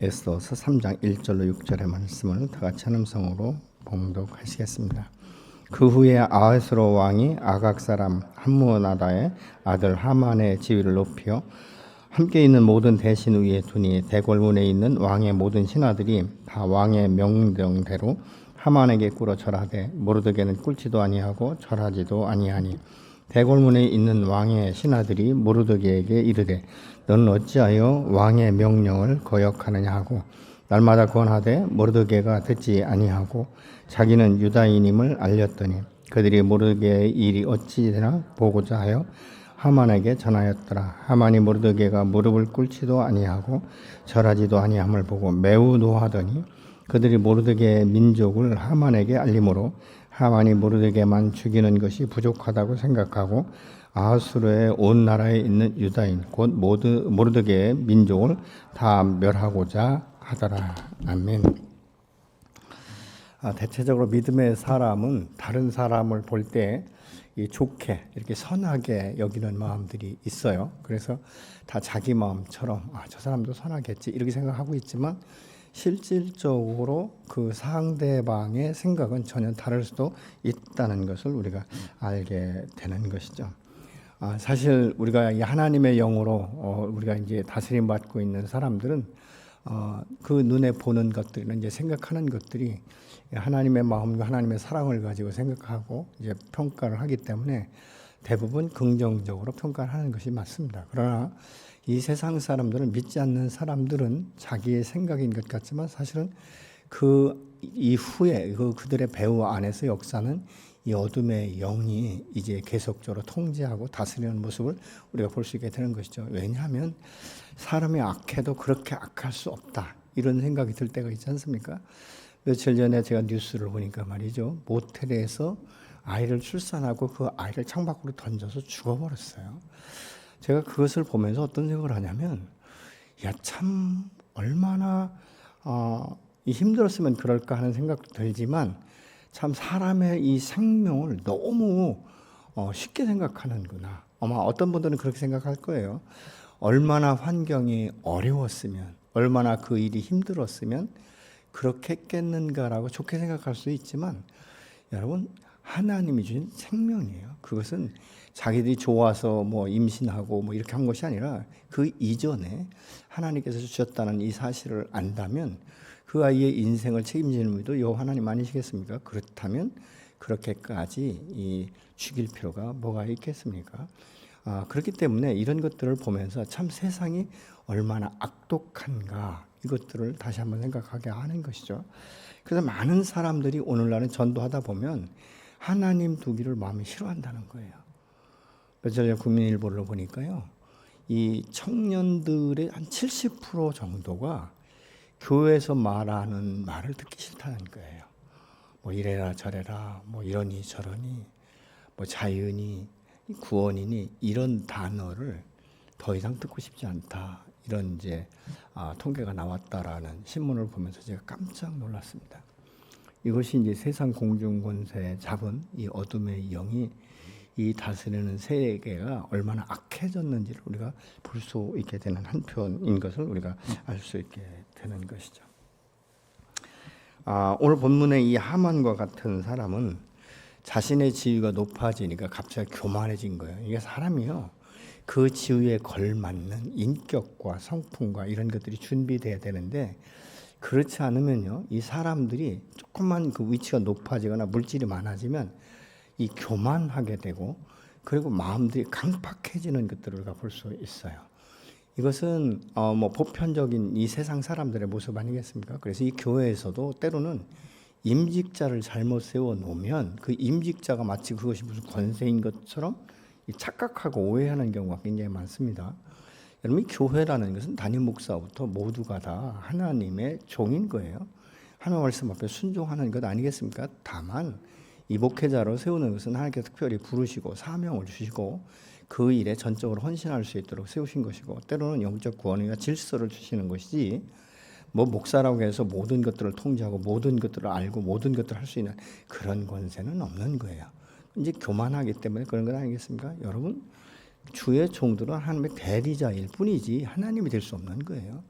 에스더서 3장 1절로 6절의 말씀을 다 같이 한음성으로 봉독하시겠습니다. 그 후에 아하스로 왕이 아각 사람 함므나다의 아들 하만의 지위를 높여 함께 있는 모든 대신 위에 두니 대궐문에 있는 왕의 모든 신하들이 다 왕의 명령대로 하만에게 꿇어 절하되 모르드게는 꿇지도 아니하고 절하지도 아니하니 대궐문에 있는 왕의 신하들이 모르드게에게 이르되 너는 어찌하여 왕의 명령을 거역하느냐 하고 날마다 권하되 모르드게가 듣지 아니하고 자기는 유다인임을 알렸더니 그들이 모르드게의 일이 어찌 되나 보고자 하여 하만에게 전하였더라. 하만이 모르드게가 무릎을 꿇지도 아니하고 절하지도 아니함을 보고 매우 노하더니 그들이 모르드게의 민족을 하만에게 알림으로 하만이 모르드게만 죽이는 것이 부족하다고 생각하고 아하수르의 온 나라에 있는 유다인 곧 모르드게의 민족을 다 멸하고자 하더라. 아멘. 대체적으로 믿음의 사람은 다른 사람을 볼 때 좋게 이렇게 선하게 여기는 마음들이 있어요. 그래서 다 자기 마음처럼 저 사람도 선하겠지 이렇게 생각하고 있지만 실질적으로 그 상대방의 생각은 전혀 다를 수도 있다는 것을 우리가 알게 되는 것이죠. 사실 우리가 이 하나님의 영으로 우리가 이제 다스림 받고 있는 사람들은 그 눈에 보는 것들은 이제 생각하는 것들이 하나님의 마음과 하나님의 사랑을 가지고 생각하고 이제 평가를 하기 때문에 대부분 긍정적으로 평가를 하는 것이 맞습니다. 그러나 이 세상 사람들은 믿지 않는 사람들은 자기의 생각인 것 같지만 사실은 그 이후에 그들의 배후 안에서 역사는 이 어둠의 영이 이제 계속적으로 통제하고 다스리는 모습을 우리가 볼 수 있게 되는 것이죠. 왜냐하면 사람이 악해도 그렇게 악할 수 없다 이런 생각이 들 때가 있지 않습니까? 며칠 전에 제가 뉴스를 보니까 말이죠. 모텔에서 아이를 출산하고 그 아이를 창밖으로 던져서 죽어버렸어요. 제가 그것을 보면서 어떤 생각을 하냐면 참 얼마나 힘들었으면 그럴까 하는 생각도 들지만 참 사람의 이 생명을 너무 쉽게 생각하는구나. 아마 어떤 분들은 그렇게 생각할 거예요. 얼마나 환경이 어려웠으면 얼마나 그 일이 힘들었으면 그렇게 했겠는가라고 좋게 생각할 수 있지만 여러분 하나님이 주신 생명이에요. 그것은 자기들이 좋아서 임신하고 이렇게 한 것이 아니라 그 이전에 하나님께서 주셨다는 이 사실을 안다면 그 아이의 인생을 책임지는 분도 여호와 하나님 아니시겠습니까? 그렇다면 그렇게까지 죽일 필요가 뭐가 있겠습니까? 그렇기 때문에 이런 것들을 보면서 참 세상이 얼마나 악독한가 이것들을 다시 한번 생각하게 하는 것이죠. 그래서 많은 사람들이 오늘날은 전도하다 보면 하나님 두기를 마음이 싫어한다는 거예요. 며칠 전에 국민일보를 보니까요. 이 청년들의 한 70% 정도가 교회에서 말하는 말을 듣기 싫다는 거예요. 이래라 저래라 이러니 저러니 자유니 구원이니 이런 단어를 더 이상 듣고 싶지 않다. 이런 이제 통계가 나왔다라는 신문을 보면서 제가 깜짝 놀랐습니다. 이것이 이제 세상 공중 권세에 잡은 이 어둠의 영이 이 다스리는 세계가 얼마나 악해졌는지를 우리가 볼 수 있게 되는 한편인 것을 우리가 알 수 있게 되는 것이죠. 오늘 본문의 이 하만과 같은 사람은 자신의 지위가 높아지니까 갑자기 교만해진 거예요. 이게 사람이요. 그 지위에 걸맞는 인격과 성품과 이런 것들이 준비돼야 되는데 그렇지 않으면요. 이 사람들이 조금만 그 위치가 높아지거나 물질이 많아지면 이 교만하게 되고 그리고 마음들이 강팍해지는 것들을 볼 수 있어요. 이것은 보편적인 이 세상 사람들의 모습 아니겠습니까? 그래서 이 교회에서도 때로는 임직자를 잘못 세워놓으면 그 임직자가 마치 그것이 무슨 권세인 것처럼 착각하고 오해하는 경우가 굉장히 많습니다. 여러분 이 교회라는 것은 담임 목사부터 모두가 다 하나님의 종인 거예요. 하나님 말씀 앞에 순종하는 것 아니겠습니까? 다만 이 목회자로 세우는 것은 하나님께서 특별히 부르시고 사명을 주시고 그 일에 전적으로 헌신할 수 있도록 세우신 것이고 때로는 영적 구원과 질서를 주시는 것이지 목사라고 해서 모든 것들을 통제하고 모든 것들을 알고 모든 것들을 할 수 있는 그런 권세는 없는 거예요. 이제 교만하기 때문에 그런 건 아니겠습니까? 여러분 주의 종들은 하나님의 대리자일 뿐이지 하나님이 될 수 없는 거예요.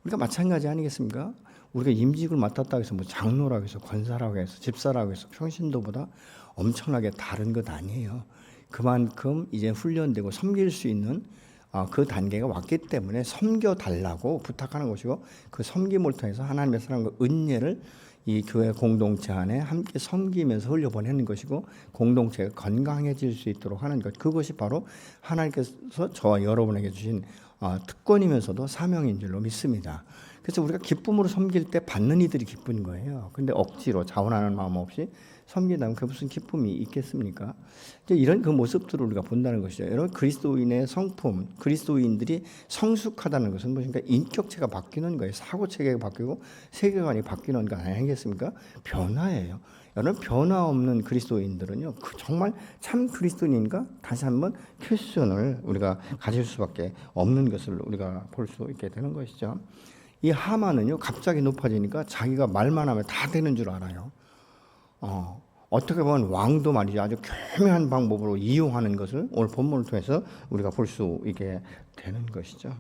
우리가 마찬가지 아니겠습니까? 우리가 임직을 맡았다고 해서 뭐 장로라고 해서 권사라고 해서 집사라고 해서 평신도보다 엄청나게 다른 것 아니에요. 그만큼 이제 훈련되고 섬길 수 있는 그 단계가 왔기 때문에 섬겨달라고 부탁하는 것이고, 그 섬김을 통해서 하나님의 사랑과 은혜를 이 교회 공동체 안에 함께 섬기면서 흘려보내는 것이고, 공동체가 건강해질 수 있도록 하는 것, 그것이 바로 하나님께서 저와 여러분에게 주신 특권이면서도 사명인 줄로 믿습니다. 그래서 우리가 기쁨으로 섬길 때 받는 이들이 기쁜 거예요. 근데 억지로 자원하는 마음 없이 섬긴다면 그게 무슨 기쁨이 있겠습니까? 이제 이런 그 모습들을 우리가 본다는 것이죠. 여러분, 그리스도인의 성품, 그리스도인들이 성숙하다는 것은 무엇인가? 인격체가 바뀌는 거예요. 사고체계가 바뀌고 세계관이 바뀌는 거 아니겠습니까? 변화예요. 여러분, 변화 없는 그리스도인들은요, 정말 참 그리스도인인가? 다시 한번 퀘스천을 우리가 가질 수밖에 없는 것을 우리가 볼 수 있게 되는 것이죠. 이 하만은요, 갑자기 높아지니까 자기가 말만 하면 다 되는 줄 알아요. 어떻게 보면 왕도 말이죠, 아주 교묘한 방법으로 이용하는 것을 오늘 본문을 통해서 우리가 볼 수 있게 되는 것이죠.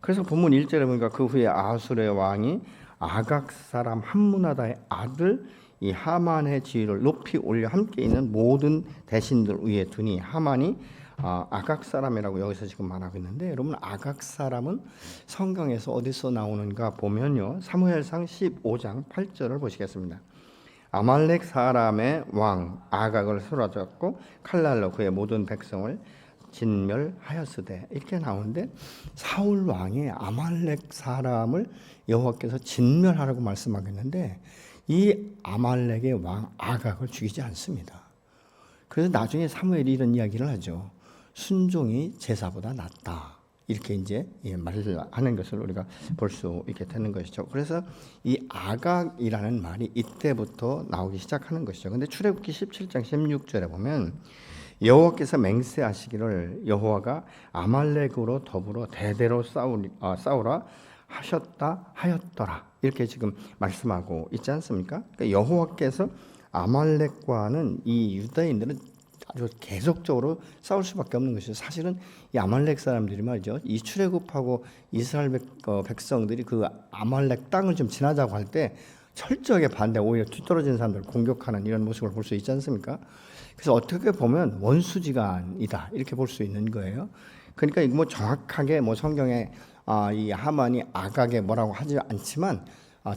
그래서 본문 1절에 보니까 그 후에 아수르의 왕이 아각 사람 함므나다의 아들 이 하만의 지위를 높이 올려 함께 있는 모든 대신들 위에 두니, 하만이 아각 사람이라고 여기서 지금 말하고 있는데, 여러분, 아각 사람은 성경에서 어디서 나오는가 보면요, 사무엘상 15장 8절을 보시겠습니다. 아말렉 사람의 왕 아각을 쓰러졌고 칼날로 그의 모든 백성을 진멸하였으되, 이렇게 나오는데, 사울 왕이 아말렉 사람을 여호와께서 진멸하라고 말씀하겠는데, 이 아말렉의 왕 아각을 죽이지 않습니다. 그래서 나중에 사무엘이 이런 이야기를 하죠. 순종이 제사보다 낫다, 이렇게 이제 말을 하는 것을 우리가 볼 수 있게 되는 것이죠. 그래서 이 아각이라는 말이 이때부터 나오기 시작하는 것이죠. 근데 출애굽기 17장 16절에 보면 여호와께서 맹세하시기를 여호와가 아말렉으로 더불어 대대로 싸우라 하였더라, 이렇게 지금 말씀하고 있지 않습니까? 그러니까 여호와께서 아말렉과는 이 유다인들은 아주 계속적으로 싸울 수밖에 없는 것이죠. 사실은 이 아말렉 사람들이 말이죠, 이 출애굽하고 이스라엘 백성들이 그 아말렉 땅을 좀 지나자고 할 때 철저하게 반대, 오히려 뒤떨어진 사람들을 공격하는 이런 모습을 볼 수 있지 않습니까? 그래서 어떻게 보면 원수지간이다, 이렇게 볼 수 있는 거예요. 그러니까 이거 뭐 정확하게 뭐 성경에 이 하만이 아각에 뭐라고 하지 않지만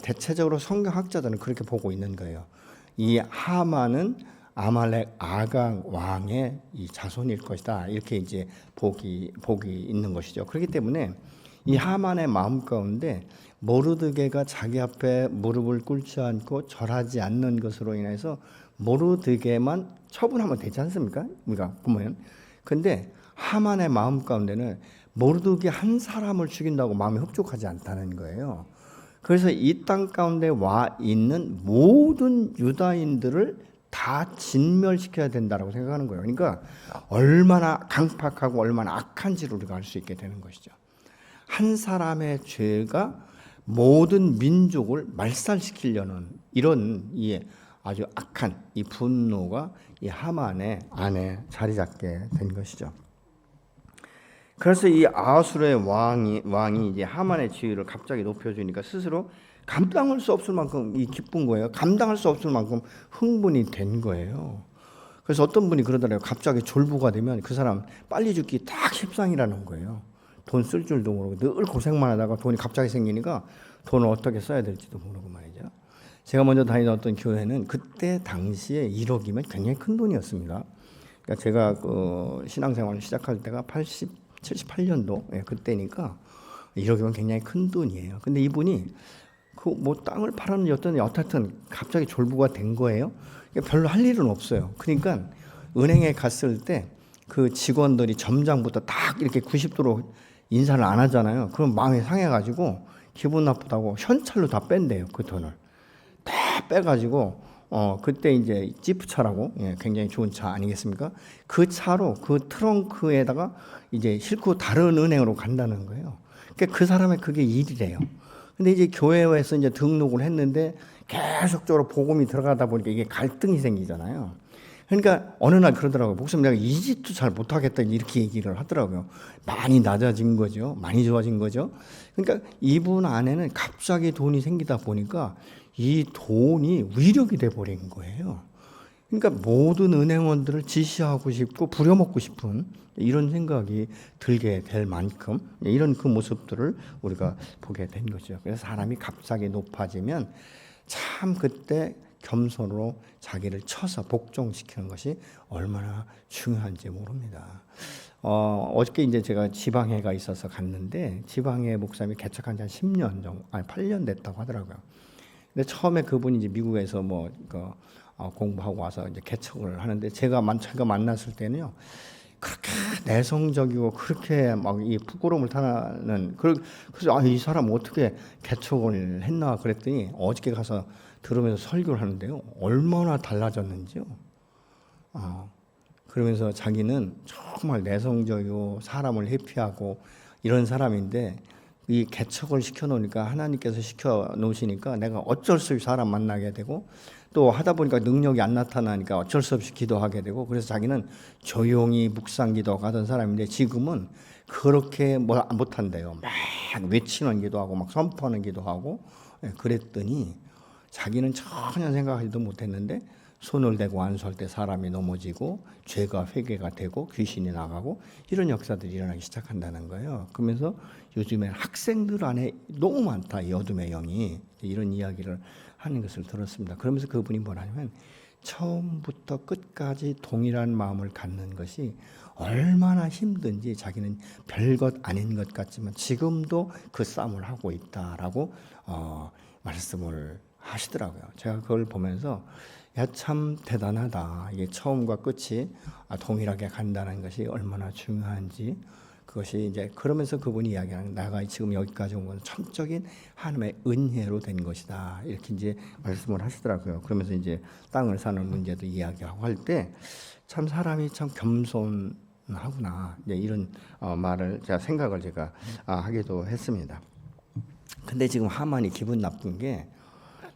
대체적으로 성경학자들은 그렇게 보고 있는 거예요. 이 하만은 아말렉 아각 왕의 이 자손일 것이다, 이렇게 이제 복이 있는 것이죠. 그렇기 때문에 이 하만의 마음 가운데 모르드게가 자기 앞에 무릎을 꿇지 않고 절하지 않는 것으로 인해서 모르드게만 처분하면 되지 않습니까? 우리가 보면. 근데 하만의 마음 가운데는 모르드게 한 사람을 죽인다고 마음이 흡족하지 않다는 거예요. 그래서 이 땅 가운데 와 있는 모든 유다인들을 다 진멸시켜야 된다라고 생각하는 거예요. 그러니까 얼마나 강팍하고 얼마나 악한지를 우리가 알 수 있게 되는 것이죠. 한 사람의 죄가 모든 민족을 말살시키려는 이런 이 아주 악한 이 분노가 이 하만의 안에 자리 잡게 된 것이죠. 그래서 이 아수르의 왕이 이제 하만의 지위를 갑자기 높여주니까 스스로 감당할 수 없을 만큼 이 기쁜 거예요. 감당할 수 없을 만큼 흥분이 된 거예요. 그래서 어떤 분이 그러더라고요. 갑자기 졸부가 되면 그 사람 빨리 죽기 딱 십상이라는 거예요. 돈 쓸 줄도 모르고 늘 고생만 하다가 돈이 갑자기 생기니까 돈을 어떻게 써야 될지도 모르고 말이죠. 제가 먼저 다니던 어떤 교회는 그때 당시에 1억이면 굉장히 큰 돈이었습니다. 그러니까 제가 신앙생활을 시작할 때가 78년도 그때니까 1억이면 굉장히 큰 돈이에요. 근데 이분이 그 뭐 땅을 팔았는지 어쨌든 갑자기 졸부가 된 거예요. 별로 할 일은 없어요. 그러니까 은행에 갔을 때 그 직원들이 점장부터 딱 이렇게 90도로 인사를 안 하잖아요. 그럼 마음이 상해가지고 기분 나쁘다고 현찰로 다 뺀대요. 그 돈을 다 빼가지고 그때 이제 지프차라고 굉장히 좋은 차 아니겠습니까? 그 차로 그 트렁크에다가 이제 싣고 다른 은행으로 간다는 거예요. 그러니까 그 사람의 그게 일이래요. 근데 이제 교회에서 이제 등록을 했는데 계속적으로 복음이 들어가다 보니까 이게 갈등이 생기잖아요. 그러니까 어느 날 그러더라고요. 목사님 내가 이 짓도 잘 못하겠다 이렇게 얘기를 하더라고요. 많이 낮아진 거죠. 많이 좋아진 거죠. 그러니까 이분 안에는 갑자기 돈이 생기다 보니까 이 돈이 위력이 돼버린 거예요. 그러니까 모든 은행원들을 지시하고 싶고 부려먹고 싶은 이런 생각이 들게 될 만큼 이런 그 모습들을 우리가 보게 된 거죠. 그래서 사람이 갑자기 높아지면 참 그때 겸손으로 자기를 쳐서 복종시키는 것이 얼마나 중요한지 모릅니다. 어저께 이제 제가 지방회가 있어서 갔는데 지방회 목사님이 개척한 지 한 10년 정도, 아니 8년 됐다고 하더라고요. 근데 처음에 그분이 이제 미국에서 공부하고 와서 이제 개척을 하는데 제가 만났을 때는요. 그렇게 내성적이고 그렇게 막 이 부끄러움을 타는 그래서 이 사람 어떻게 개척을 했나 그랬더니 어저께 가서 들으면서 설교를 하는데요. 얼마나 달라졌는지요. 그러면서 자기는 정말 내성적이고 사람을 회피하고 이런 사람인데 이 개척을 시켜놓으니까 하나님께서 시켜놓으시니까 내가 어쩔 수 없이 사람 만나게 되고 또 하다 보니까 능력이 안 나타나니까 어쩔 수 없이 기도하게 되고 그래서 자기는 조용히 묵상 기도하던 사람인데 지금은 그렇게 못한대요. 막 외치는 기도하고 막 선포하는 기도하고 그랬더니 자기는 전혀 생각하지도 못했는데 손을 대고 안수할 때 사람이 넘어지고 죄가 회개가 되고 귀신이 나가고 이런 역사들이 일어나기 시작한다는 거예요. 그러면서 요즘에 학생들 안에 너무 많다 이 어둠의 영이 이런 이야기를 하는 것을 들었습니다. 그러면서 그분이 뭐라냐면 처음부터 끝까지 동일한 마음을 갖는 것이 얼마나 힘든지 자기는 별것 아닌 것 같지만 지금도 그 싸움을 하고 있다라고 말씀을 하시더라고요. 제가 그걸 보면서 야, 참 대단하다. 이게 처음과 끝이 동일하게 간다는 것이 얼마나 중요한지 그것이 이제 그러면서 그분이 이야기하는 내가 지금 여기까지 온 건 천적인 하나님의 은혜로 된 것이다. 이렇게 이제 말씀을 하시더라고요. 그러면서 이제 땅을 사는 문제도 이야기하고 할 때 참 사람이 참 겸손하구나. 이제 이런 말을 생각을 제가 하기도 했습니다. 근데 지금 하만이 기분 나쁜 게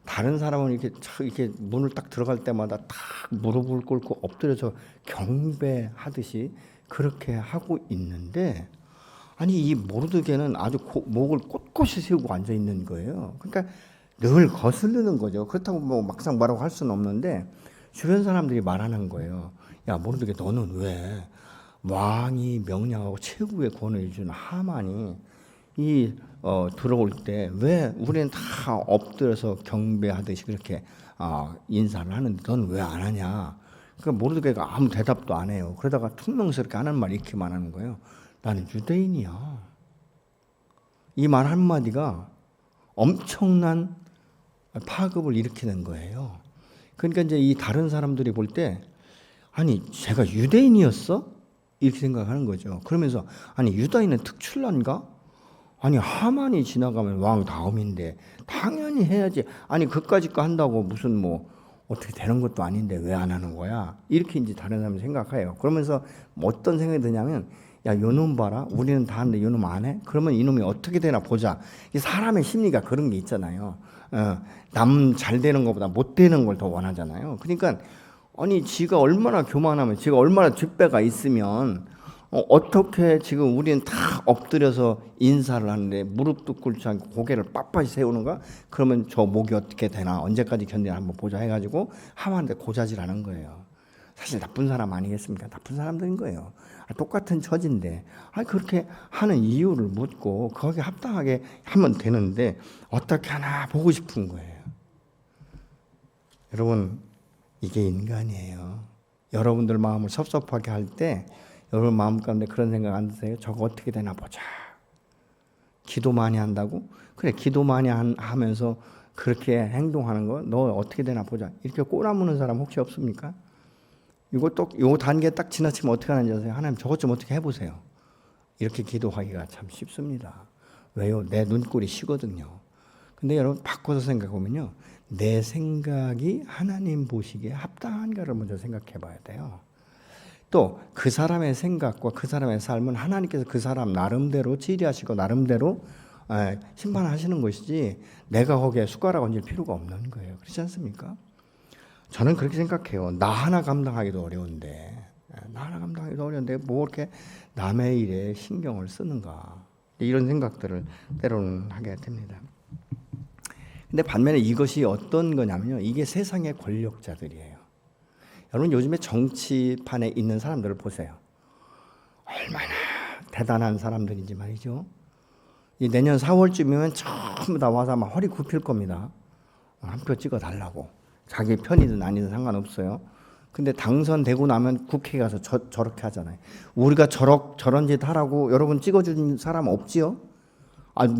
다른 사람은 이렇게 문을 딱 들어갈 때마다 딱 무릎을 꿇고 엎드려서 경배하듯이 그렇게 하고 있는데 아니 이 모르드게는 아주 목을 꼿꼿이 세우고 앉아 있는 거예요. 그러니까 늘 거슬리는 거죠. 그렇다고 뭐 막상 뭐라고 할 수는 없는데 주변 사람들이 말하는 거예요. 야 모르드게 너는 왜 왕이 명령하고 최고의 권위를 준 하만이 들어올 때 왜 우리는 다 엎드려서 경배하듯이 그렇게 인사를 하는데 넌 왜 안 하냐? 그러니까 모르드게가 아무 대답도 안 해요. 그러다가 퉁명스럽게 하는 말 이렇게만 하는 거예요. 나는 유대인이야. 이 말 한마디가 엄청난 파급을 일으키는 거예요. 그러니까 이제 이 다른 사람들이 볼 때 아니 제가 유대인이었어? 이렇게 생각하는 거죠. 그러면서 아니 유다인은 특출난가? 아니 하만이 지나가면 왕 다음인데 당연히 해야지. 아니 그까짓 거 한다고 무슨 뭐 어떻게 되는 것도 아닌데 왜 안 하는 거야? 이렇게 이제 다른 사람이 생각해요. 그러면서 어떤 생각이 드냐면 야 요놈 봐라. 우리는 다 하는데 요놈 안 해? 그러면 이놈이 어떻게 되나 보자. 이 사람의 심리가 그런 게 있잖아요. 남 잘 되는 것보다 못 되는 걸 더 원하잖아요. 그러니까 아니 지가 얼마나 교만하면 지가 얼마나 뒷배가 있으면 어떻게 지금 우리는 다 엎드려서 인사를 하는데 무릎도 꿇지 않고 고개를 빳빳이 세우는가? 그러면 저 목이 어떻게 되나? 언제까지 견디나 한번 보자 해가지고 하만한테 고자질하는 거예요. 사실 나쁜 사람 아니겠습니까? 나쁜 사람들인 거예요. 똑같은 처지인데 그렇게 하는 이유를 묻고 거기에 합당하게 하면 되는데 어떻게 하나 보고 싶은 거예요. 여러분 이게 인간이에요. 여러분들 마음을 섭섭하게 할 때 여러분 마음 가운데 그런 생각 안 드세요? 저거 어떻게 되나 보자. 기도 많이 한다고? 그래 기도 많이 하면서 그렇게 행동하는 거 너 어떻게 되나 보자. 이렇게 꼬라무는 사람 혹시 없습니까? 요 단계 딱 지나치면 어떻게 하는지 아세요? 하나님 저것 좀 어떻게 해보세요. 이렇게 기도하기가 참 쉽습니다. 왜요? 내 눈꼴이 시거든요. 근데 여러분 바꿔서 생각해보면요. 내 생각이 하나님 보시기에 합당한가를 먼저 생각해 봐야 돼요. 또 그 사람의 생각과 그 사람의 삶은 하나님께서 그 사람 나름대로 지리하시고 나름대로 심판하시는 것이지 내가 거기에 숟가락 얹을 필요가 없는 거예요. 그렇지 않습니까? 저는 그렇게 생각해요. 나 하나 감당하기도 어려운데, 뭐 이렇게 남의 일에 신경을 쓰는가, 이런 생각들을 때로는 하게 됩니다. 근데 반면에 이것이 어떤 거냐면요, 이게 세상의 권력자들이에요. 여러분 요즘에 정치판에 있는 사람들을 보세요. 얼마나 대단한 사람들인지 말이죠. 이 내년 4월쯤이면 전부 다 와서 막 허리 굽힐 겁니다. 한 표 찍어달라고. 자기 편이든 아니든 상관없어요. 근데 당선되고 나면 국회에 가서 저렇게 하잖아요. 우리가 저런 짓 하라고 여러분 찍어준 사람 없지요?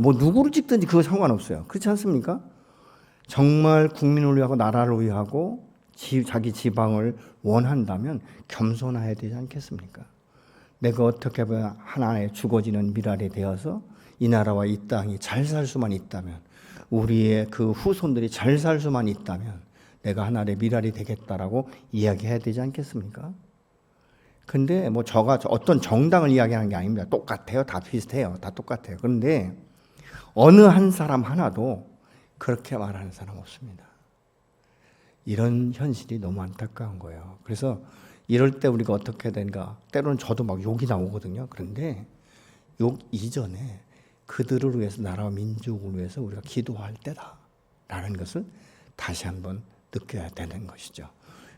뭐 누구를 찍든지 그거 상관없어요. 그렇지 않습니까? 정말 국민을 위하고 나라를 위하고 자기 지방을 원한다면 겸손해야 되지 않겠습니까? 내가 어떻게 보면 하나의 죽어지는 미랄이 되어서 이 나라와 이 땅이 잘 살 수만 있다면, 우리의 그 후손들이 잘 살 수만 있다면 내가 하나의 미랄이 되겠다라고 이야기해야 되지 않겠습니까? 근데 뭐 저가 어떤 정당을 이야기하는 게 아닙니다. 똑같아요. 다 비슷해요. 다 똑같아요. 그런데 어느 한 사람 하나도 그렇게 말하는 사람 없습니다. 이런 현실이 너무 안타까운 거예요. 그래서 이럴 때 우리가 어떻게 되는가, 때로는 저도 막 욕이 나오거든요. 그런데 욕 이전에 그들을 위해서, 나라와 민족을 위해서 우리가 기도할 때다라는 것을 다시 한번 느껴야 되는 것이죠.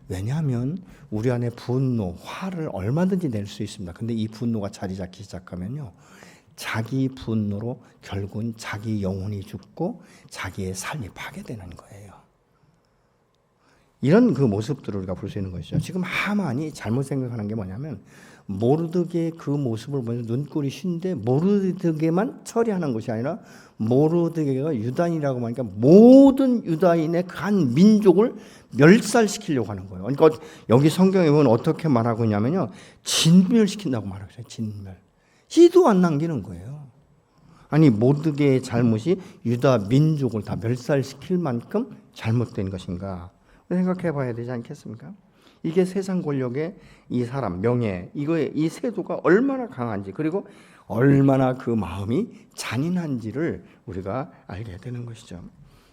왜냐하면 우리 안에 분노, 화를 얼마든지 낼 수 있습니다. 근데 이 분노가 자리 잡기 시작하면요, 자기 분노로 결국은 자기 영혼이 죽고 자기의 삶이 파괴되는 거예요. 이런 그 모습들을 우리가 볼 수 있는 것이죠. 지금 하만이 잘못 생각하는 게 뭐냐면, 모르드게의 그 모습을 보면서 눈꼴이 쉰데 모르드게만 처리하는 것이 아니라, 모르드게가 유다인이라고 하니까 모든 유다인의 한 민족을 멸살시키려고 하는 거예요. 그러니까 여기 성경에 보면 어떻게 말하고 있냐면요, 진멸시킨다고 말하고 있어요. 진멸. 씨도 안 남기는 거예요. 아니, 모르드게의 잘못이 유다 민족을 다 멸살시킬 만큼 잘못된 것인가 생각해 봐야 되지 않겠습니까? 이게 세상 권력의 이 사람, 명예, 이 세도가 얼마나 강한지, 그리고 얼마나 그 마음이 잔인한지를 우리가 알게 되는 것이죠.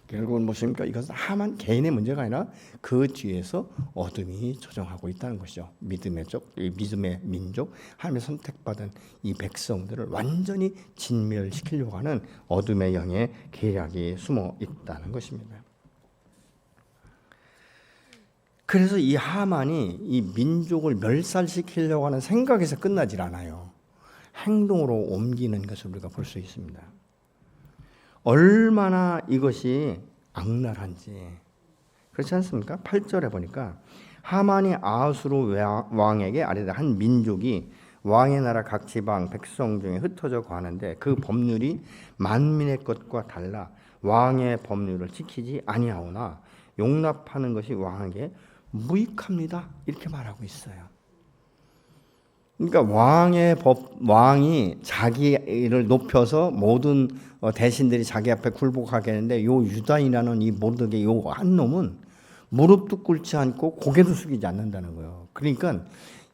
결국은 무엇입니까? 이것은 하만 개인의 문제가 아니라 그 뒤에서 어둠이 조정하고 있다는 것이죠. 믿음의 민족, 하나님의 선택받은 이 백성들을 완전히 진멸시키려고 하는 어둠의 영의 계략이 숨어 있다는 것입니다. 그래서 이 하만이 이 민족을 멸살시키려고 하는 생각에서 끝나질 않아요. 행동으로 옮기는 것을 우리가 볼 수 있습니다. 얼마나 이것이 악랄한지. 그렇지 않습니까? 8절에 보니까 하만이 아하수르 왕에게 아뢰되 한 민족이 왕의 나라 각 지방 백성 중에 흩어져 가는데 그 법률이 만민의 것과 달라 왕의 법률을 지키지 아니하오나 용납하는 것이 왕에게 무익합니다. 이렇게 말하고 있어요. 그러니까 왕이 자기를 높여서 모든 대신들이 자기 앞에 굴복하게 하는데, 요 유다인이라는 이 모르드게 요 한 놈은 무릎도 꿇지 않고 고개도 숙이지 않는다는 거예요. 그러니까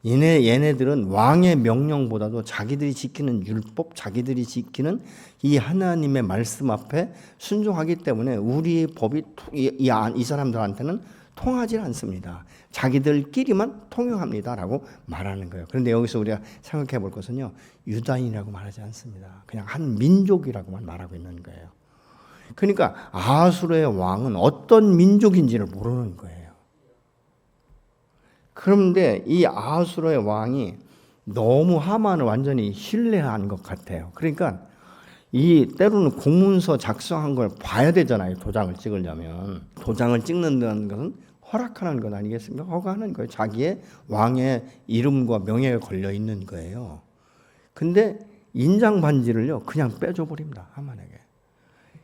얘네들은 왕의 명령보다도 자기들이 지키는 율법, 자기들이 지키는 이 하나님의 말씀 앞에 순종하기 때문에 우리의 법이 이 사람들한테는 통하지 않습니다. 자기들끼리만 통용합니다라고 말하는 거예요. 그런데 여기서 우리가 생각해 볼 것은요, 유다인이라고 말하지 않습니다. 그냥 한 민족이라고만 말하고 있는 거예요. 그러니까 아하수르의 왕은 어떤 민족인지를 모르는 거예요. 그런데 이 아하수르의 왕이 너무 하만을 완전히 신뢰한 것 같아요. 그러니까 이 때로는 공문서 작성한 걸 봐야 되잖아요. 도장을 찍으려면. 도장을 찍는다는 것은 허락하는 것 아니겠습니까? 허가하는 거예요. 자기의 왕의 이름과 명예가 걸려 있는 거예요. 근데 인장 반지를요, 그냥 빼줘 버립니다. 하만에게.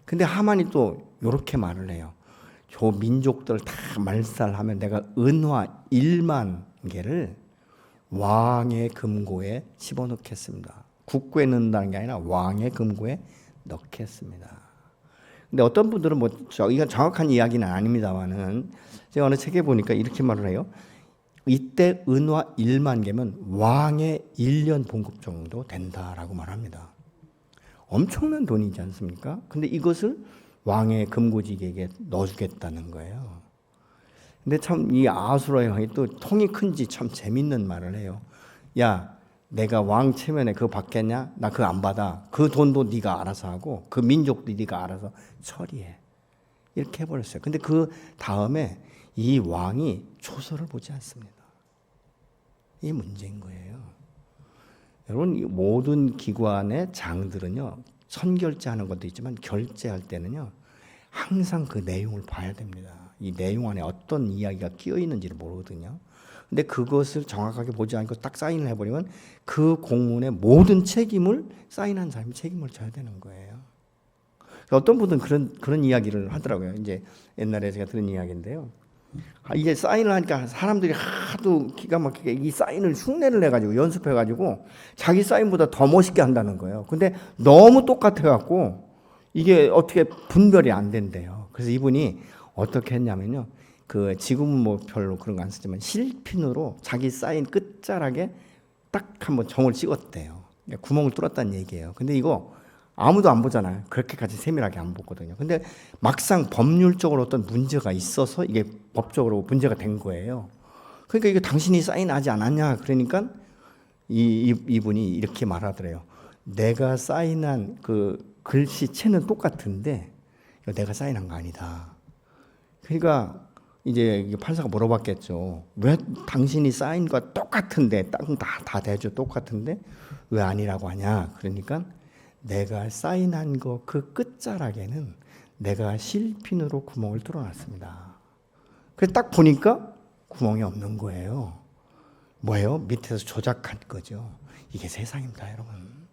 근데 하만이 또 이렇게 말을 해요. 저 민족들 다 말살하면 내가 은화 1만 개를 왕의 금고에 집어넣겠습니다. 국고에 넣는다는 게 아니라 왕의 금고에 넣겠습니다. 근데 어떤 분들은 이건 정확한 이야기는 아닙니다만은, 제가 어느 책에 보니까 이렇게 말을 해요. 이때 은화 1만 개면 왕의 1년 봉급 정도 된다라고 말합니다. 엄청난 돈이지 않습니까? 근데 이것을 왕의 금고지기에게 넣어주겠다는 거예요. 근데 참 이 아수라의 왕이 또 통이 큰지 참 재밌는 말을 해요. 야, 내가 왕 체면에 그거 받겠냐? 나 그거 안 받아. 그 돈도 네가 알아서 하고 그 민족도 네가 알아서 처리해. 이렇게 해버렸어요. 근데 그 다음에 이 왕이 조서를 보지 않습니다. 이게 문제인 거예요. 여러분, 모든 기관의 장들은요, 선결제하는 것도 있지만 결제할 때는요, 항상 그 내용을 봐야 됩니다. 이 내용 안에 어떤 이야기가 끼어 있는지를 모르거든요. 근데 그것을 정확하게 보지 않고 딱 사인을 해버리면 그 공문의 모든 책임을 사인한 사람이 책임을 져야 되는 거예요. 어떤 분은 그런 이야기를 하더라고요. 이제 옛날에 제가 들은 이야기인데요. 이게 사인을 하니까 사람들이 하도 기가 막히게 이 사인을 흉내를 내가지고 연습해가지고 자기 사인보다 더 멋있게 한다는 거예요. 근데 너무 똑같아갖고 이게 어떻게 분별이 안 된대요. 그래서 이분이 어떻게 했냐면요. 그 지금은 뭐 별로 그런 거 안 쓰지만 실핀으로 자기 사인 끝자락에 딱 한번 점을 찍었대요. 구멍을 뚫었다는 얘기예요. 근데 이거 아무도 안 보잖아요. 그렇게까지 세밀하게 안 보거든요. 근데 막상 법률적으로 어떤 문제가 있어서 이게 법적으로 문제가 된 거예요. 그러니까 이거 당신이 사인하지 않았냐? 그러니까 이분이 이렇게 말하더래요. 내가 사인한 그 글씨체는 똑같은데 내가 사인한 거 아니다. 그러니까 이제 판사가 물어봤겠죠. 왜 당신이 사인과 똑같은데 다 대죠. 똑같은데 왜 아니라고 하냐? 그러니까 내가 사인한 거 그 끝자락에는 내가 실핀으로 구멍을 뚫어놨습니다. 그래서 딱 보니까 구멍이 없는 거예요. 뭐예요? 밑에서 조작한 거죠. 이게 세상입니다, 여러분.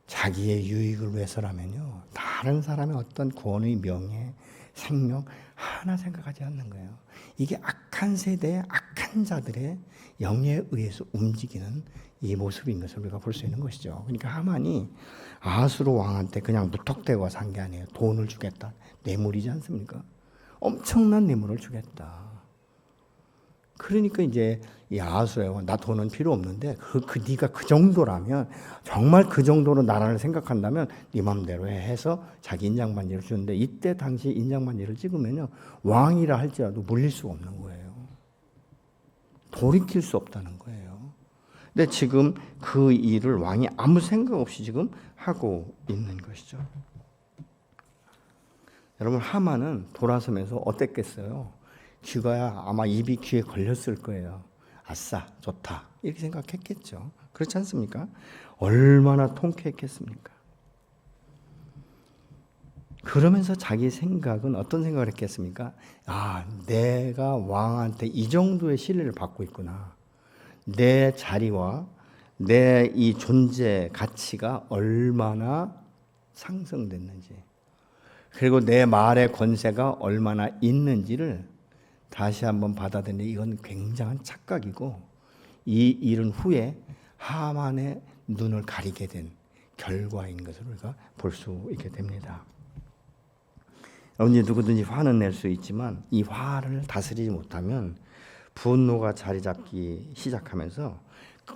자기의 유익을 위해서라면요, 다른 사람의 어떤 권위, 명예, 생명 하나 생각하지 않는 거예요. 이게 악한 세대의 악한 자들의 영에 의해서 움직이는 이 모습인 것을 우리가 볼 수 있는 것이죠. 그러니까 하만이 아수르 왕한테 그냥 무턱대고 산 게 아니에요. 돈을 주겠다. 뇌물이지 않습니까? 엄청난 뇌물을 주겠다. 그러니까 이제 이 아수르의 왕, 나 돈은 필요 없는데 네가 그 정도라면, 정말 그 정도로 나라를 생각한다면 네 맘대로 해서 자기 인장반지를 주는데, 이때 당시 인장반지를 찍으면요, 왕이라 할지라도 물릴 수가 없는 거예요. 돌이킬 수 없다는 거예요. 근데 지금 그 일을 왕이 아무 생각 없이 지금 하고 있는 것이죠. 여러분, 하만은 돌아서면서 어땠겠어요? 귀가 아마 입이 귀에 걸렸을 거예요. 아싸, 좋다. 이렇게 생각했겠죠. 그렇지 않습니까? 얼마나 통쾌했겠습니까? 그러면서 자기 생각은 어떤 생각을 했겠습니까? 아, 내가 왕한테 이 정도의 신뢰를 받고 있구나. 내 자리와 내 이 존재 가치가 얼마나 상승됐는지, 그리고 내 말의 권세가 얼마나 있는지를 다시 한번 받아들이는, 이건 굉장한 착각이고, 이 일은 후에 하만의 눈을 가리게 된 결과인 것을 우리가 볼 수 있게 됩니다. 언제 누구든지 화는 낼 수 있지만 이 화를 다스리지 못하면 분노가 자리 잡기 시작하면서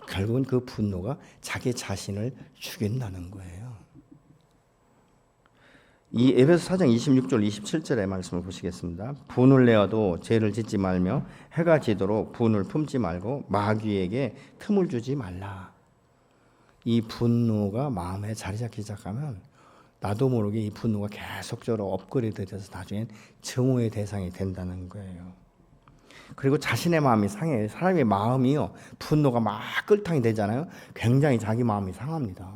결국은 그 분노가 자기 자신을 죽인다는 거예요. 이 에베소 4장 26절 27절의 말씀을 보시겠습니다. 분을 내어도 죄를 짓지 말며 해가 지도록 분을 품지 말고 마귀에게 틈을 주지 말라. 이 분노가 마음에 자리 잡기 시작하면 나도 모르게 이 분노가 계속적으로 업그레이드 돼서 나중엔 증오의 대상이 된다는 거예요. 그리고 자신의 마음이 상해요. 사람의 마음이요, 분노가 막 끌탕이 되잖아요. 굉장히 자기 마음이 상합니다.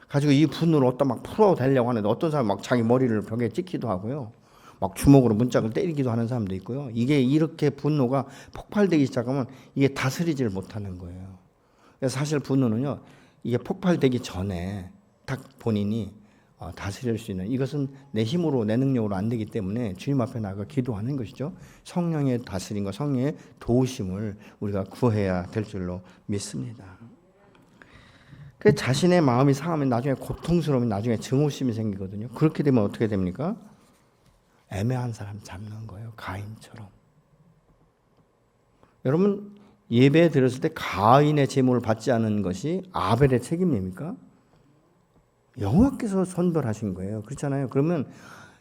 가지고 이 분노를 어디다 막 풀어대려고 하는데, 어떤 사람은 막 자기 머리를 벽에 찍기도 하고요, 막 주먹으로 문짝을 때리기도 하는 사람도 있고요. 이게 이렇게 분노가 폭발되기 시작하면 이게 다스리지를 못하는 거예요. 그래서 사실 분노는요, 이게 폭발되기 전에 딱 본인이 다스릴 수 있는, 이것은 내 힘으로, 내 능력으로 안 되기 때문에 주님 앞에 나가 기도하는 것이죠. 성령의 다스림과 성령의 도우심을 우리가 구해야 될 줄로 믿습니다. 그 자신의 마음이 상하면 나중에 고통스러우면 나중에 증오심이 생기거든요. 그렇게 되면 어떻게 됩니까? 애매한 사람 잡는 거예요. 가인처럼. 여러분, 예배 드렸을 때 가인의 제물을 받지 않은 것이 아벨의 책임입니까? 여호와께서 선별하신 거예요. 그렇잖아요. 그러면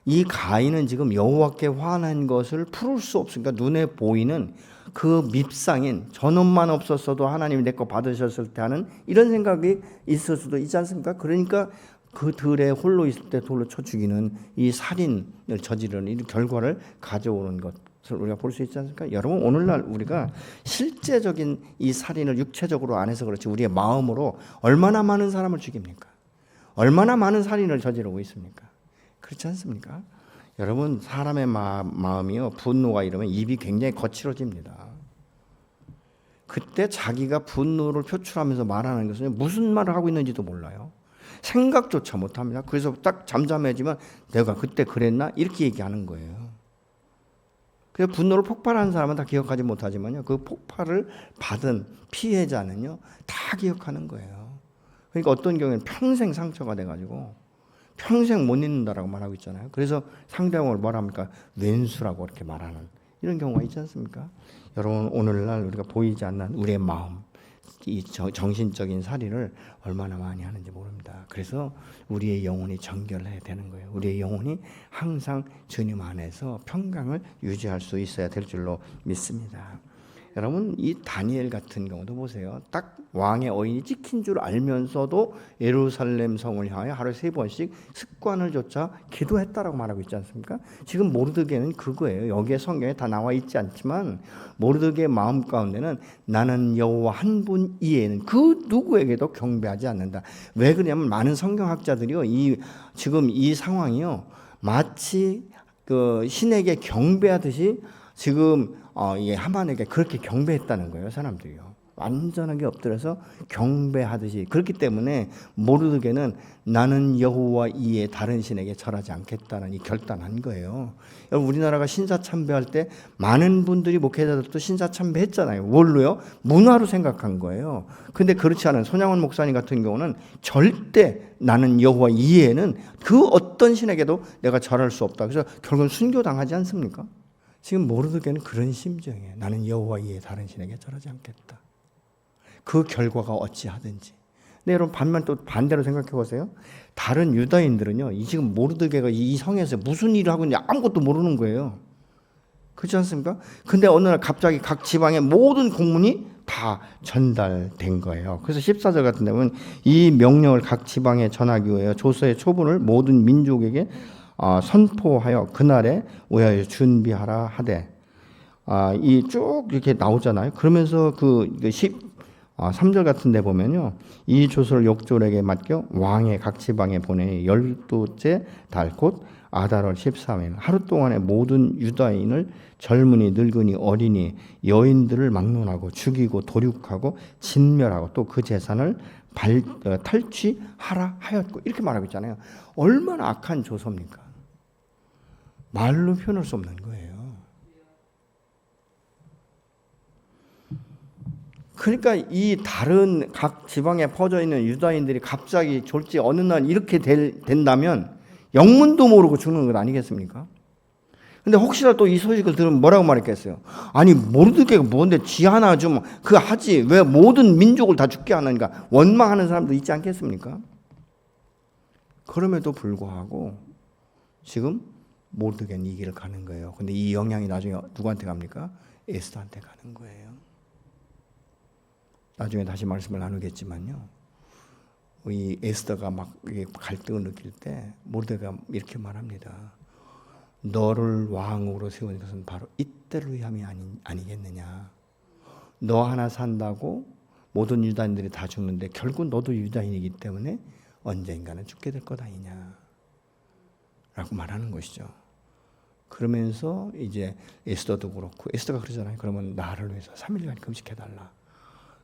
이 가인은 지금 여호와께 화난 것을 풀을 수 없으니까 눈에 보이는 그 밉상인 저놈만 없었어도 하나님이 내 거 받으셨을 때 하는 이런 생각이 있을 수도 있지 않습니까? 그러니까 그 들에 홀로 있을 때 돌로 쳐 죽이는 이 살인을 저지르는 이 결과를 가져오는 것을 우리가 볼 수 있지 않습니까? 여러분, 오늘날 우리가 실제적인 이 살인을 육체적으로 안 해서 그렇지 우리의 마음으로 얼마나 많은 사람을 죽입니까? 얼마나 많은 살인을 저지르고 있습니까? 그렇지 않습니까? 여러분, 사람의 마음이요, 분노가 이러면 입이 굉장히 거칠어집니다. 그때 자기가 분노를 표출하면서 말하는 것은 무슨 말을 하고 있는지도 몰라요. 생각조차 못합니다. 그래서 딱 잠잠해지면 내가 그때 그랬나? 이렇게 얘기하는 거예요. 그래서 분노를 폭발하는 사람은 다 기억하지 못하지만요, 그 폭발을 받은 피해자는요 다 기억하는 거예요. 그러니까 어떤 경우에는 평생 상처가 돼가지고 평생 못 잊는다라고 말하고 있잖아요. 그래서 상대방을 뭐라 합니까? 왼수라고 이렇게 말하는 이런 경우가 있지 않습니까? 여러분, 오늘날 우리가 보이지 않는 우리의 마음, 이 정신적인 살인을 얼마나 많이 하는지 모릅니다. 그래서 우리의 영혼이 정결해야 되는 거예요. 우리의 영혼이 항상 주님 안에서 평강을 유지할 수 있어야 될 줄로 믿습니다. 여러분, 이 다니엘 같은 경우도 보세요. 딱 왕의 어인이 찍힌 줄 알면서도 예루살렘 성을 향하여 하루에 3번씩 습관을 조차 기도했다라고 말하고 있지 않습니까? 지금 모르드게는 그거예요. 여기에 성경에 다 나와 있지 않지만 모르드게의 마음 가운데는 나는 여호와 한 분 이외에는 그 누구에게도 경배하지 않는다. 왜 그러냐면 많은 성경학자들이요, 지금 이 상황이요 마치 그 신에게 경배하듯이 지금 이 하만에게 그렇게 경배했다는 거예요. 사람들이요. 완전하게 엎드려서 경배하듯이. 그렇기 때문에 모르드게는 나는 여호와 이에 다른 신에게 절하지 않겠다는 이 결단한 거예요. 우리나라가 신사참배할 때 많은 분들이 목회자들도 신사참배했잖아요. 뭘로요? 문화로 생각한 거예요. 근데 그렇지 않은 손양원 목사님 같은 경우는 절대 나는 여호와 이에는 그 어떤 신에게도 내가 절할 수 없다. 그래서 결국은 순교당하지 않습니까? 지금 모르드게는 그런 심정이에요. 나는 여호와 이에 다른 신에게 절하지 않겠다. 그 결과가 어찌하든지. 근데 여러분, 반면 또 반대로 생각해 보세요. 다른 유다인들은요, 이 지금 모르드게가 이 성에서 무슨 일을 하고 있는지 아무것도 모르는 거예요. 그렇지 않습니까? 근데 어느 날 갑자기 각 지방의 모든 공문이 다 전달된 거예요. 그래서 14절 같은 데 보면 이 명령을 각 지방에 전하기 위하여 조서의 초본을 모든 민족에게 선포하여 그날에 위하여 준비하라 하되, 이 쭉 이렇게 나오잖아요. 그러면서 그 3절 같은 데 보면요, 이 조서를 욕졸에게 맡겨 왕의 각 지방에 보내 12째 달 곧 아달월 13일 하루 동안에 모든 유다인을 젊은이 늙은이 어린이 여인들을 막론하고 죽이고 도륙하고 진멸하고 또 그 재산을 탈취하라 하였고, 이렇게 말하고 있잖아요. 얼마나 악한 조서입니까? 말로 표현할 수 없는 거예요. 그러니까 이 다른 각 지방에 퍼져 있는 유다인들이 갑자기 졸지 어느 날 이렇게 된다면 영문도 모르고 죽는 것 아니겠습니까? 근데 혹시라도 또 이 소식을 들으면 뭐라고 말했겠어요? 아니, 모르드게가 뭔데 지 하나 좀 그 하지 왜 모든 민족을 다 죽게 하는가, 원망하는 사람도 있지 않겠습니까? 그럼에도 불구하고 지금 모르드게는 이 길을 가는 거예요. 근데 이 영향이 나중에 누구한테 갑니까? 에스더한테 가는 거예요. 나중에 다시 말씀을 나누겠지만요, 이 에스더가 막 갈등을 느낄 때 모르드게가 이렇게 말합니다. 너를 왕으로 세운 것은 바로 이때를 위함이 아니겠느냐. 너 하나 산다고 모든 유다인들이 다 죽는데 결국 너도 유다인이기 때문에 언젠가는 죽게 될 것 아니냐 라고 말하는 것이죠. 그러면서 이제 에스더도 그렇고, 에스더가 그러잖아요. 그러면 나를 위해서 3일간 금식해달라.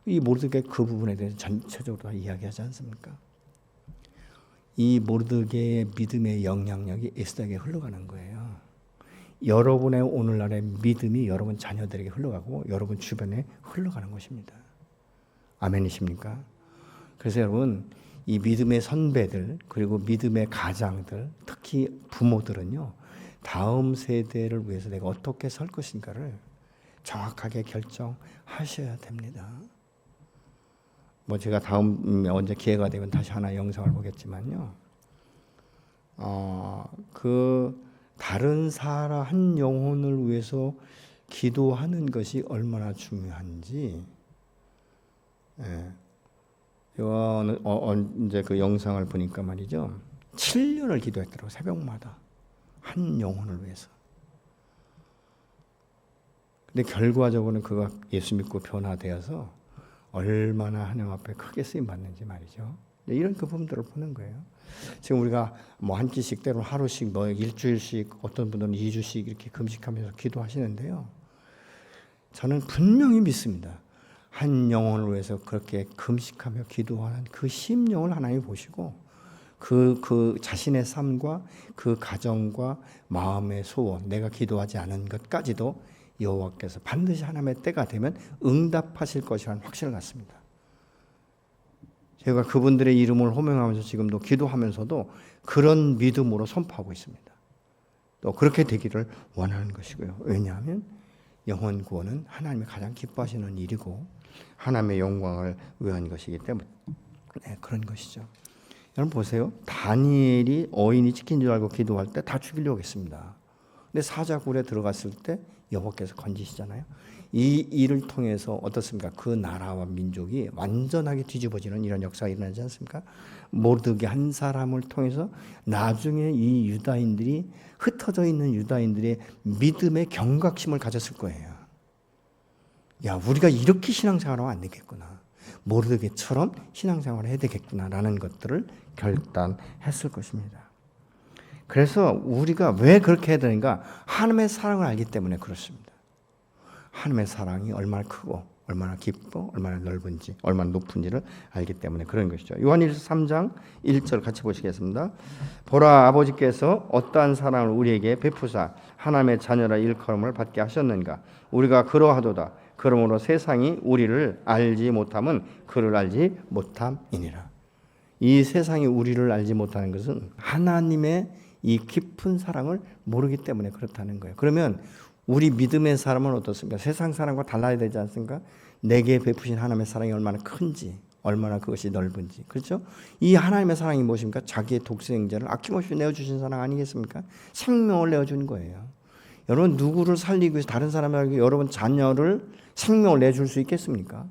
이 모르드게 그 부분에 대해서 전체적으로 다 이야기하지 않습니까? 이 모르드게의 믿음의 영향력이 에스더에게 흘러가는 거예요. 여러분의 오늘날의 믿음이 여러분 자녀들에게 흘러가고 여러분 주변에 흘러가는 것입니다. 아멘이십니까? 그래서 여러분, 이 믿음의 선배들 그리고 믿음의 가장들, 특히 부모들은요, 다음 세대를 위해서 내가 어떻게 살 것인가를 정확하게 결정하셔야 됩니다. 제가 다음 언제 기회가 되면 다시 하나 영상을 보겠지만요, 그 다른 사람 한 영혼을 위해서 기도하는 것이 얼마나 중요한지, 예. 제가 이제 그 영상을 보니까 말이죠. 7년을 기도했더라고, 새벽마다. 한 영혼을 위해서. 근데 결과적으로는 그가 예수 믿고 변화되어서 얼마나 하나님 앞에 크게 쓰임 받는지 말이죠. 이런 부분들을 보는 거예요. 지금 우리가 뭐 한 끼씩, 때로 하루씩, 뭐 일주일씩, 어떤 분들은 2주씩 이렇게 금식하면서 기도하시는데요. 저는 분명히 믿습니다. 한 영혼을 위해서 그렇게 금식하며 기도하는 그 심령을 하나님이 보시고 그 자신의 삶과 그 가정과 마음의 소원, 내가 기도하지 않은 것까지도 여호와께서 반드시 하나님의 때가 되면 응답하실 것이라는 확신을 갖습니다. 제가 그분들의 이름을 호명하면서 지금도 기도하면서도 그런 믿음으로 선포하고 있습니다. 또 그렇게 되기를 원하는 것이고요. 왜냐하면 영혼 구원은 하나님이 가장 기뻐하시는 일이고 하나님의 영광을 위한 것이기 때문에 그런 것이죠. 여러분 보세요. 다니엘이 어인이 찍힌 줄 알고 기도할 때 다 죽이려고 했습니다. 근데 사자굴에 들어갔을 때 여호와께서 건지시잖아요. 이 일을 통해서 어떻습니까? 그 나라와 민족이 완전하게 뒤집어지는 이런 역사가 일어나지 않습니까? 모르드게 한 사람을 통해서 나중에 이 유다인들이, 흩어져 있는 유다인들의 믿음의 경각심을 가졌을 거예요. 야, 우리가 이렇게 신앙생활하면 안 되겠구나. 모르드게처럼 신앙생활을 해야 되겠구나라는 것들을 결단했을 것입니다. 그래서 우리가 왜 그렇게 해야 되는가? 하나님의 사랑을 알기 때문에 그렇습니다. 하나님의 사랑이 얼마나 크고 얼마나 깊고 얼마나 넓은지 얼마나 높은지를 알기 때문에 그런 것이죠. 요한일서 3장 1절 같이 보시겠습니다. 보라, 아버지께서 어떠한 사랑을 우리에게 베푸사 하나님의 자녀라 일컬음을 받게 하셨는가. 우리가 그러하도다. 그러므로 세상이 우리를 알지 못함은 그를 알지 못함이니라. 이 세상이 우리를 알지 못하는 것은 하나님의 이 깊은 사랑을 모르기 때문에 그렇다는 거예요. 그러면 우리 믿음의 사람은 어떻습니까? 세상 사람과 달라야 되지 않습니까? 내게 베푸신 하나님의 사랑이 얼마나 큰지, 얼마나 그것이 넓은지, 그렇죠? 이 하나님의 사랑이 무엇입니까? 자기의 독생자를 아낌없이 내어주신 사랑 아니겠습니까? 생명을 내어준 거예요. 여러분 누구를 살리기 위해서 다른 사람에게 여러분 자녀를 생명을 내줄 수 있겠습니까?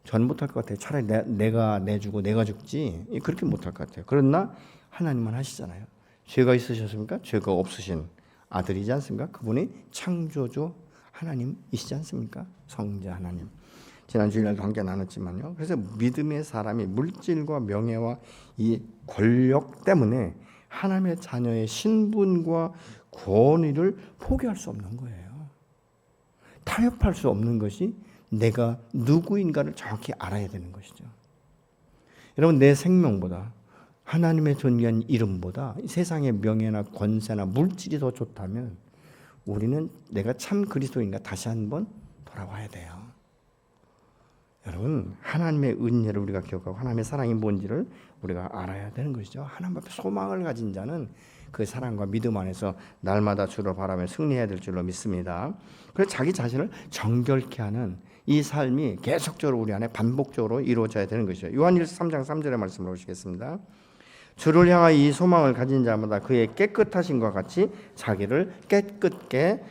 전 못할 것 같아요. 차라리 내가 내주고 내가 죽지 그렇게 못할 것 같아요. 그러나 하나님만 하시잖아요. 죄가 있으셨습니까? 죄가 없으신 아들이지 않습니까? 그분이 창조주 하나님이시지 않습니까? 성자 하나님. 지난 주일날도 함께 나눴지만요. 그래서 믿음의 사람이 물질과 명예와 이 권력 때문에 하나님의 자녀의 신분과 권위를 포기할 수 없는 거예요. 타협할 수 없는 것이 내가 누구인가를 정확히 알아야 되는 것이죠. 여러분 내 생명보다 하나님의 존귀한 이름보다 세상의 명예나 권세나 물질이 더 좋다면 우리는 내가 참 그리스도인가 다시 한번 돌아와야 돼요. 여러분 하나님의 은혜를 우리가 기억하고 하나님의 사랑이 뭔지를 우리가 알아야 되는 것이죠. 하나님 앞에 소망을 가진 자는 그 사랑과 믿음 안에서 날마다 주를 바라며 승리해야 될 줄로 믿습니다. 그래서 자기 자신을 정결케 하는 이 삶이 계속적으로 우리 안에 반복적으로 이루어져야 되는 것이죠. 요한일서 3장 3절의 말씀을 보시겠습니다. 주를 향하여 이 소망을 가진 자마다 그의 깨끗하심과 같이 자기를 깨끗게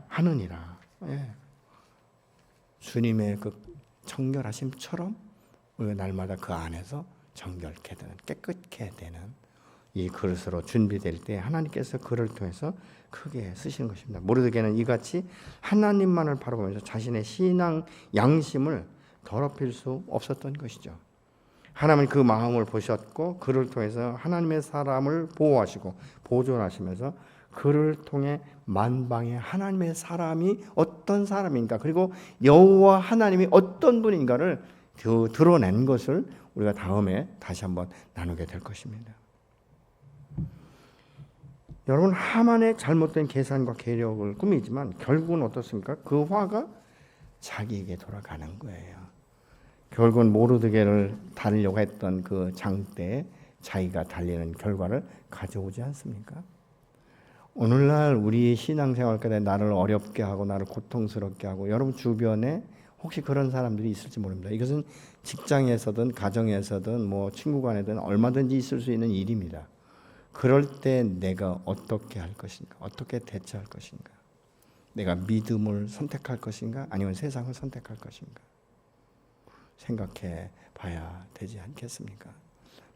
하느니라. 예. 주님의 그 정결하심처럼 우리가 날마다 그 안에서 정결케 되는, 깨끗게 되는 이 그릇으로 준비될 때 하나님께서 그를 통해서 크게 쓰시는 것입니다. 모르드게는 이같이 하나님만을 바라보면서 자신의 신앙 양심을 더럽힐 수 없었던 것이죠. 하나님은 그 마음을 보셨고 그를 통해서 하나님의 사람을 보호하시고 보존하시면서 그를 통해 만방의 하나님의 사람이 어떤 사람인가, 그리고 여호와 하나님이 어떤 분인가를 드러낸 것을 우리가 다음에 다시 한번 나누게 될 것입니다. 여러분 하만의 잘못된 계산과 계략을 꾸미지만 결국은 어떻습니까? 그 화가 자기에게 돌아가는 거예요. 결국은 모르드게를 달려고 했던 그 장대에 자기가 달리는 결과를 가져오지 않습니까? 오늘날 우리 신앙생활 가운데 나를 어렵게 하고 나를 고통스럽게 하고 여러분 주변에 혹시 그런 사람들이 있을지 모릅니다. 이것은 직장에서든 가정에서든 뭐 친구간에든 얼마든지 있을 수 있는 일입니다. 그럴 때 내가 어떻게 할 것인가? 어떻게 대처할 것인가? 내가 믿음을 선택할 것인가? 아니면 세상을 선택할 것인가? 생각해 봐야 되지 않겠습니까?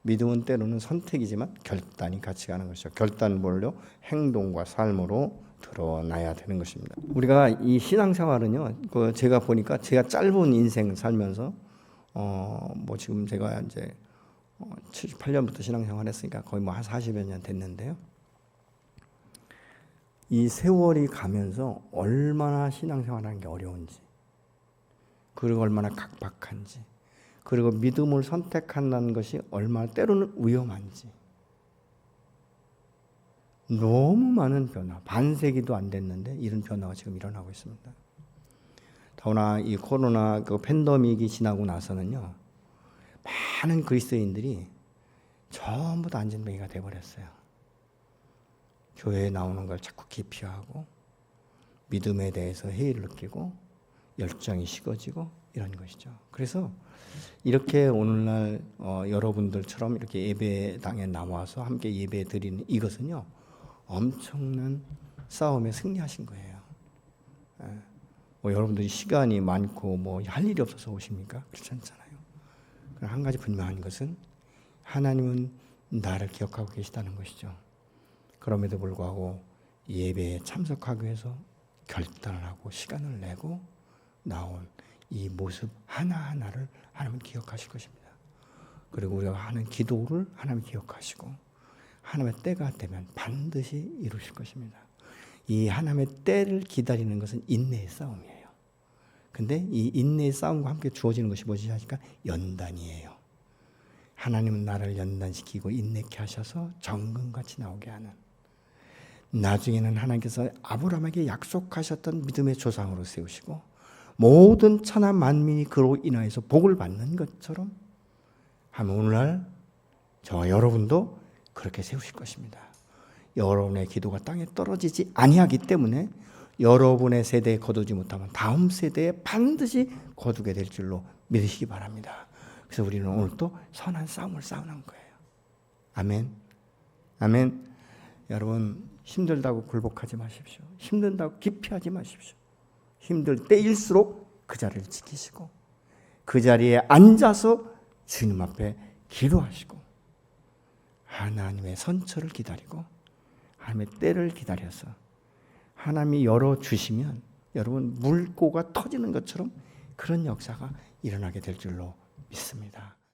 믿음은 때로는 선택이지만 결단이 같이 가는 것이죠. 결단은 뭘요? 행동과 삶으로 드러나야 되는 것입니다. 우리가 이 신앙생활은요, 제가 보니까 제가 짧은 인생 살면서 지금 제가 이제 78년부터 신앙생활했으니까 거의 한 40여 년 됐는데요. 이 세월이 가면서 얼마나 신앙생활하는 게 어려운지, 그리고 얼마나 각박한지, 그리고 믿음을 선택한다는 것이 얼마나 때로는 위험한지, 너무 많은 변화, 반세기도 안 됐는데 이런 변화가 지금 일어나고 있습니다. 더구나 이 코로나 팬데믹이 지나고 나서는요, 많은 그리스도인들이 전부 다 안진뱅이가 돼버렸어요. 교회에 나오는 걸 자꾸 기피하고 믿음에 대해서 회의를 느끼고 열정이 식어지고 이런 것이죠. 그래서 이렇게 오늘날 여러분들처럼 이렇게 예배당에 나와서 함께 예배 드리는 이것은요, 엄청난 싸움에 승리하신 거예요. 여러분들이 시간이 많고 할 일이 없어서 오십니까? 그렇지 않잖아요. 한 가지 분명한 것은 하나님은 나를 기억하고 계시다는 것이죠. 그럼에도 불구하고 예배에 참석하기 위해서 결단을 하고 시간을 내고 나온 이 모습 하나하나를 하나님은 기억하실 것입니다. 그리고 우리가 하는 기도를 하나님 기억하시고 하나님의 때가 되면 반드시 이루실 것입니다. 이 하나님의 때를 기다리는 것은 인내의 싸움이에요. 근데 이 인내의 싸움과 함께 주어지는 것이 무엇이냐 하니까 연단이에요. 하나님은 나를 연단시키고 인내케 하셔서 정금같이 나오게 하는, 나중에는 하나님께서 아브라함에게 약속하셨던 믿음의 조상으로 세우시고 모든 천하 만민이 그로 인하여서 복을 받는 것처럼 하면 오늘날 저와 여러분도 그렇게 세우실 것입니다. 여러분의 기도가 땅에 떨어지지 아니하기 때문에 여러분의 세대에 거두지 못하면 다음 세대에 반드시 거두게 될 줄로 믿으시기 바랍니다. 그래서 우리는 오늘 또 선한 싸움을 싸우는 거예요. 아멘. 아멘. 여러분, 힘들다고 굴복하지 마십시오. 힘든다고 기피하지 마십시오. 힘들 때일수록 그 자리를 지키시고 그 자리에 앉아서 주님 앞에 기도하시고 하나님의 선처를 기다리고 하나님의 때를 기다려서 하나님이 열어주시면 여러분 물고가 터지는 것처럼 그런 역사가 일어나게 될 줄로 믿습니다.